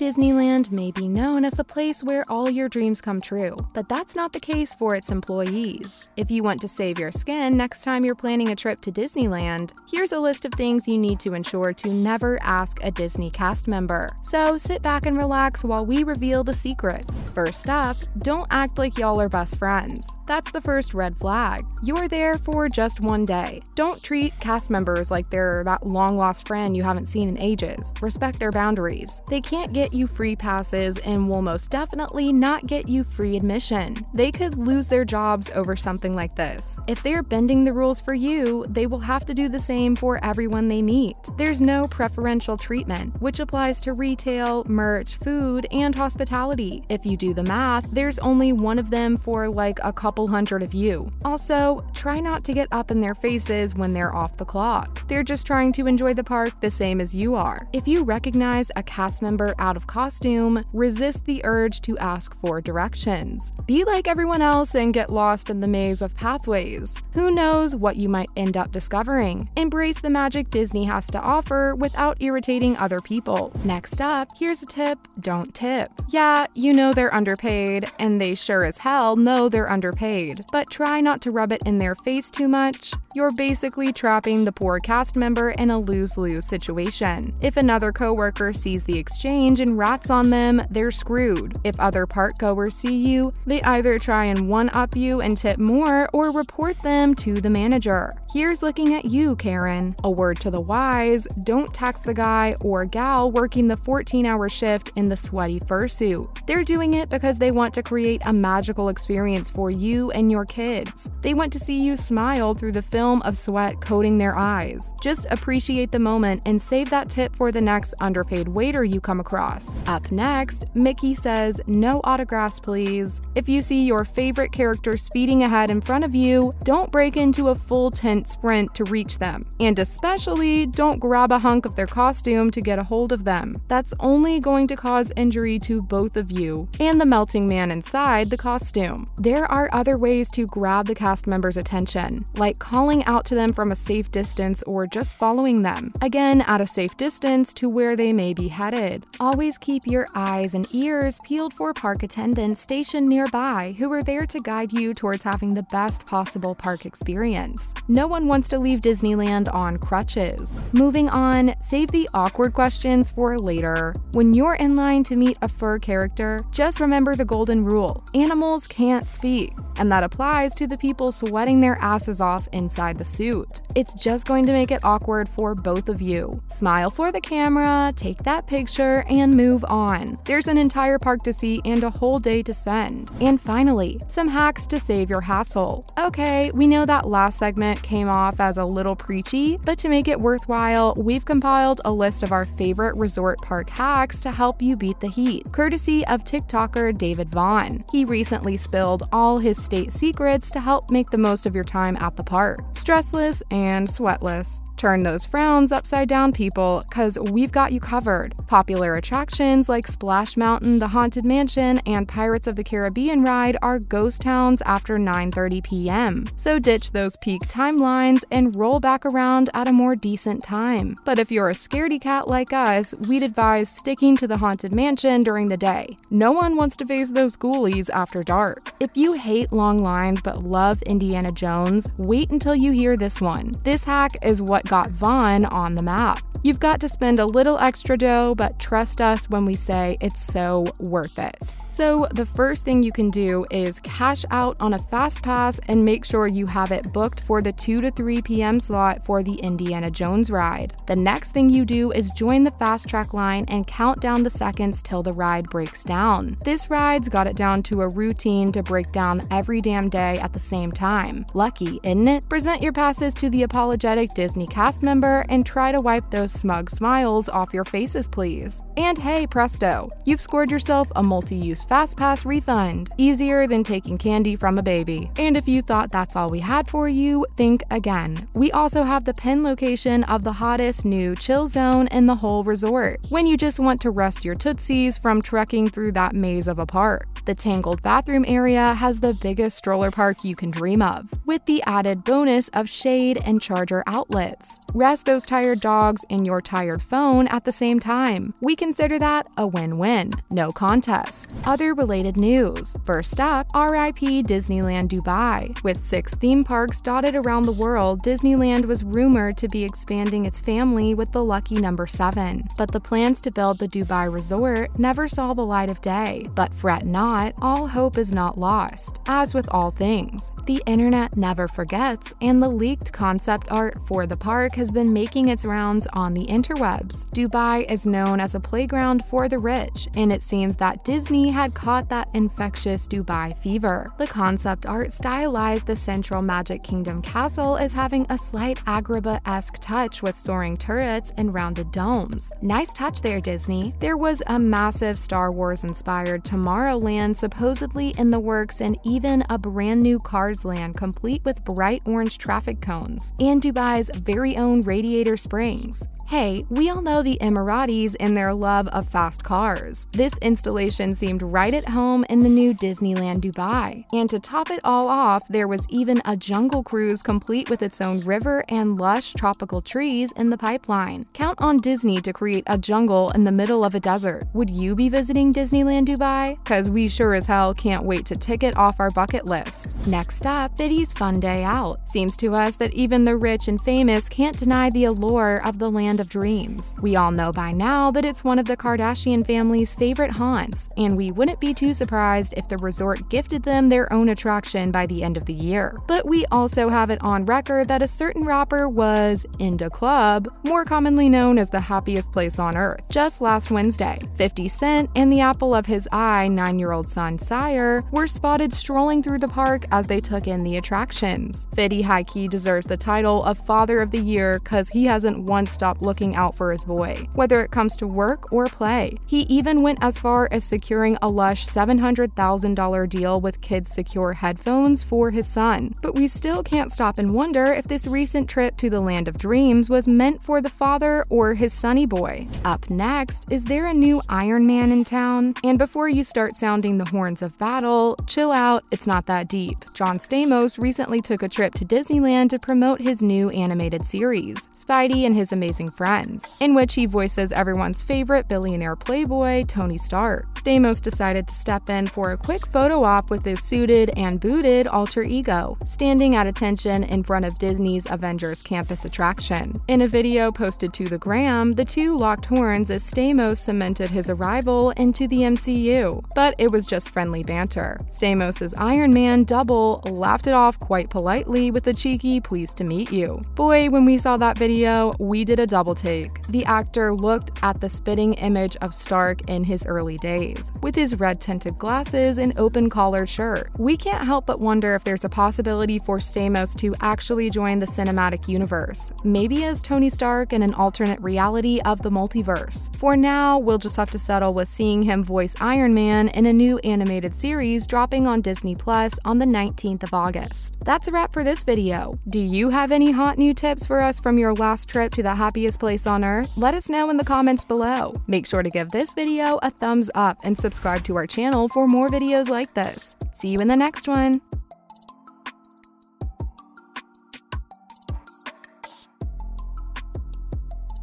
Disneyland may be known as the place where all your dreams come true, but that's not the case for its employees. If you want to save your skin next time you're planning a trip to Disneyland, here's a list of things you need to ensure to never ask a Disney cast member. So sit back and relax while we reveal the secrets. First up, don't act like y'all are best friends. That's the first red flag. You're there for just one day. Don't treat cast members like they're that long-lost friend you haven't seen in ages. Respect their boundaries. They can't get you free passes and will most definitely not get you free admission. They could lose their jobs over something like this. If they're bending the rules for you, they will have to do the same for everyone they meet. There's no preferential treatment, which applies to retail, merch, food, and hospitality. If you do the math, there's only one of them for like a couple hundred of you. Also, try not to get up in their faces when they're off the clock. They're just trying to enjoy the park the same as you are. If you recognize a cast member out of costume, resist the urge to ask for directions. Be like everyone else and get lost in the maze of pathways. Who knows what you might end up discovering? Embrace the magic Disney has to offer without irritating other people. Next up, here's a tip: don't tip. Yeah, you know they're underpaid, and they sure as hell know they're underpaid, but try not to rub it in their face too much. You're basically trapping the poor cast member in a lose-lose situation. If another coworker sees the exchange and rats on them, they're screwed. If other park goers see you, they either try and one-up you and tip more or report them to the manager. Here's looking at you, Karen. A word to the wise: don't tax the guy or gal working the 14-hour shift in the sweaty fursuit. They're doing it because they want to create a magical experience for you and your kids. They want to see you smile through the film of sweat coating their eyes. Just appreciate the moment and save that tip for the next underpaid waiter you come across. Up next, Mickey says, "No autographs, please." If you see your favorite character speeding ahead in front of you, don't break into a full tent sprint to reach them. And especially, don't grab a hunk of their costume to get a hold of them. That's only going to cause injury to both of you and the melting man inside the costume. There are other ways to grab the cast member's attention, like calling out to them from a safe distance or just following them, again at a safe distance to where they may be headed. Always keep your eyes and ears peeled for park attendants stationed nearby who are there to guide you towards having the best possible park experience. No one wants to leave Disneyland on crutches. Moving on, save the awkward questions for later. When you're in line to meet a fur character, just remember the golden rule: animals can't speak, and that applies to the people sweating their asses off inside the suit. It's just going to make it awkward for both of you. Smile for the camera, take that picture, and move on. There's an entire park to see and a whole day to spend. And finally, some hacks to save your hassle. Okay, we know that last segment came off as a little preachy, but to make it worthwhile, we've compiled a list of our favorite resort park hacks to help you beat the heat, courtesy of TikToker David Vaughn. He recently spilled all his state secrets to help make the most of your time at the park. Stressless and sweatless. Turn those frowns upside down, people, cause we've got you covered. Popular attractions like Splash Mountain, the Haunted Mansion, and Pirates of the Caribbean ride are ghost towns after 9:30 p.m. So ditch those peak timelines and roll back around at a more decent time. But if you're a scaredy cat like us, we'd advise sticking to the Haunted Mansion during the day. No one wants to face those ghoulies after dark. If you hate long lines but love Indiana Jones, wait until you hear this one. This hack is what got Vaughn on the map. You've got to spend a little extra dough, but trust us when we say it's so worth it. So the first thing you can do is cash out on a fast pass and make sure you have it booked for the 2 to 3 p.m. slot for the Indiana Jones ride. The next thing you do is join the fast track line and count down the seconds till the ride breaks down. This ride's got it down to a routine to break down every damn day at the same time. Lucky, isn't it? Present your passes to the apologetic Disney cast member and try to wipe those smug smiles off your faces, please. And hey, presto, you've scored yourself a multi-use Fast Pass refund. Easier than taking candy from a baby. And if you thought that's all we had for you, think again. We also have the pin location of the hottest new chill zone in the whole resort, when you just want to rest your tootsies from trekking through that maze of a park. The tangled bathroom area has the biggest stroller park you can dream of, with the added bonus of shade and charger outlets. Rest those tired dogs in charging your tired phone at the same time. We consider that a win-win. No contest. Other related news. First up, RIP Disneyland Dubai. With 6 theme parks dotted around the world, Disneyland was rumored to be expanding its family with the lucky number 7. But the plans to build the Dubai resort never saw the light of day. But fret not, all hope is not lost. As with all things, the internet never forgets, and the leaked concept art for the park has been making its rounds on the interwebs. Dubai is known as a playground for the rich, and it seems that Disney had caught that infectious Dubai fever. The concept art stylized the Central Magic Kingdom castle as having a slight Agrabah-esque touch with soaring turrets and rounded domes. Nice touch there, Disney. There was a massive Star Wars-inspired Tomorrowland supposedly in the works, and even a brand new Cars Land complete with bright orange traffic cones, and Dubai's very own Radiator Springs. Hey, we all know the Emiratis and their love of fast cars. This installation seemed right at home in the new Disneyland Dubai. And to top it all off, there was even a jungle cruise complete with its own river and lush tropical trees in the pipeline. Count on Disney to create a jungle in the middle of a desert. Would you be visiting Disneyland Dubai? Cause we sure as hell can't wait to tick it off our bucket list. Next up, Biddy's Fun Day Out. Seems to us that even the rich and famous can't deny the allure of the land of dreams. We all know by now that it's one of the Kardashian family's favorite haunts, and we wouldn't be too surprised if the resort gifted them their own attraction by the end of the year. But we also have it on record that a certain rapper was into club, more commonly known as the happiest place on earth. Just last Wednesday, 50 Cent and the apple of his eye, 9-year-old son Sire, were spotted strolling through the park as they took in the attractions. 50 high-key deserves the title of Father of the Year cause he hasn't once stopped looking out for his boy, whether it comes to work or play. He even went as far as securing a lush $700,000 deal with Kids Secure headphones for his son. But we still can't stop and wonder if this recent trip to the land of dreams was meant for the father or his sonny boy. Up next, is there a new Iron Man in town? And before you start sounding the horns of battle, chill out, it's not that deep. John Stamos recently took a trip to Disneyland to promote his new animated series, Spidey and His Amazing Friends, in which he voices everyone's favorite billionaire playboy, Tony Stark. Stamos decided to step in for a quick photo op with his suited and booted alter ego, standing at attention in front of Disney's Avengers campus attraction. In a video posted to the gram, the two locked horns as Stamos cemented his arrival into the MCU. But it was just friendly banter. Stamos' Iron Man double laughed it off quite politely with a cheeky "pleased to meet you." Boy, when we saw that video, we did a double take. The actor looked at the spitting image of Stark in his early days, with his red-tinted glasses and open-collared shirt. We can't help but wonder if there's a possibility for Stamos to actually join the cinematic universe, maybe as Tony Stark in an alternate reality of the multiverse. For now, we'll just have to settle with seeing him voice Iron Man in a new animated series dropping on Disney Plus on the 19th of August. That's a wrap for this video. Do you have any hot new tips for us from your last trip to the happiest place on earth? Let us know in the comments below. Make sure to give this video a thumbs up and subscribe to our channel for more videos like this. See you in the next one.